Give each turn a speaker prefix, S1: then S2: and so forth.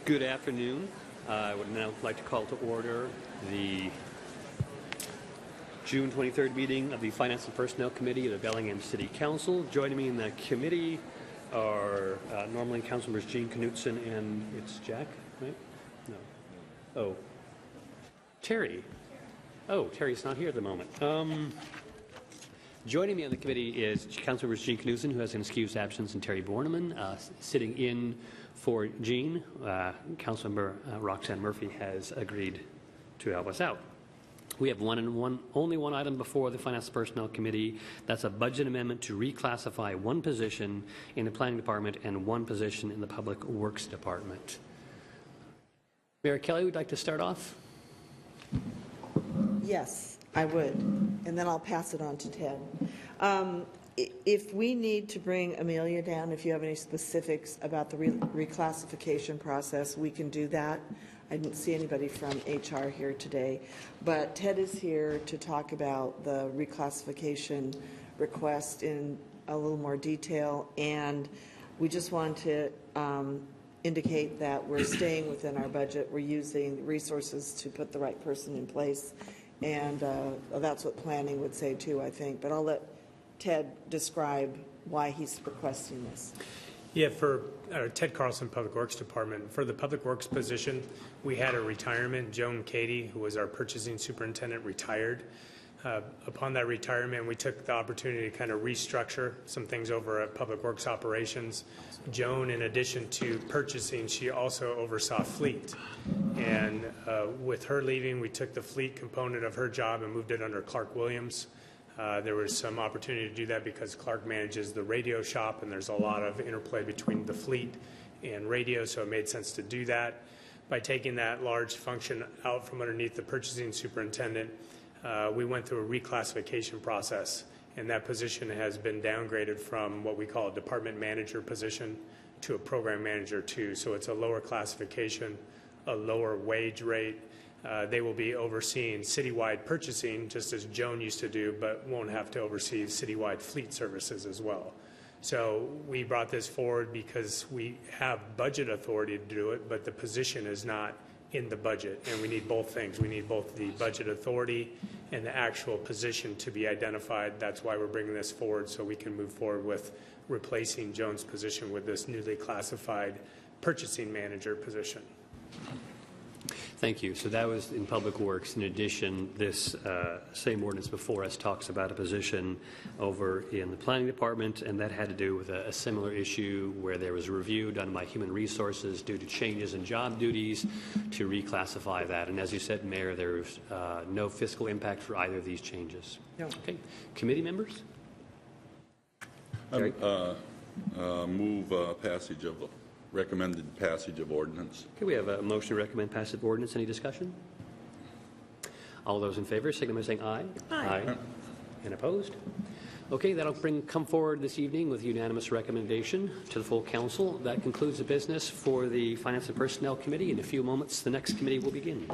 S1: Good afternoon. I would now like to call to order the June 23rd meeting of the Finance and Personnel Committee of the Bellingham City Council. Joining me in the committee are normally Councilmembers Jean Knutson and it's Jack, right? No. Oh. Terry. Oh, Terry's not here at the moment. Joining me on the committee is Councilmembers Jean Knutson, who has an excused absence, and Terry Borneman. Sitting in for Jean, Councilmember Roxanne Murphy has agreed to help us out. We have only one item before the Finance and Personnel Committee. That's a budget amendment to reclassify one position in the Planning Department and one position in the Public Works Department. Mayor Kelly, would you like to start off?
S2: Yes, I would, and then I'll pass it on to Ted. If we need to bring Amelia down, if you have any specifics about the reclassification process, we can do that. I didn't see anybody from HR here today, but Ted is here to talk about the reclassification request in a little more detail, and we just want to indicate that we're staying within our budget. We're using resources to put the right person in place, and that's what planning would say too, I think. But I'll let Ted describe why he's requesting this.
S3: Yeah, for Ted Carlson, Public Works Department. For the Public Works position, we had a retirement. Joan Cady, who was our purchasing superintendent, retired. Upon that retirement, we took the opportunity to kind of restructure some things over at Public Works Operations. Joan, in addition to purchasing, she also oversaw fleet. And with her leaving, we took the fleet component of her job and moved it under Clark Williams. There was some opportunity to do that because Clark manages the radio shop, and there's a lot of interplay between the fleet and radio, so it made sense to do that. By taking that large function out from underneath the purchasing superintendent, we went through a reclassification process, and that position has been downgraded from what we call a department manager position to a program manager too. So it's a lower classification, a lower wage rate. They will be overseeing citywide purchasing, just as Joan used to do, but won't have to oversee citywide fleet services as well. So we brought this forward because we have budget authority to do it, but the position is not in the budget, and we need both things. We need both the budget authority and the actual position to be identified. That's why we're bringing this forward, so we can move forward with replacing Joan's position with this newly classified purchasing manager position.
S1: Thank you. So that was in Public Works. In addition, this same ordinance before us talks about a position over in the Planning Department, and that had to do with a similar issue where there was a review done by Human Resources due to changes in job duties to reclassify that. And as you said, Mayor, there's no fiscal impact for either of these changes.
S2: No.
S1: Okay. Committee members?
S4: Move passage of recommended passage of ordinance.
S1: Okay, we have a motion to recommend passage of ordinance. Any discussion? All those in favor, signify by saying aye.
S2: Aye.
S1: And opposed? Okay, that'll come forward this evening with unanimous recommendation to the full council. That concludes the business for the Finance and Personnel Committee. In a few moments, the next committee will begin.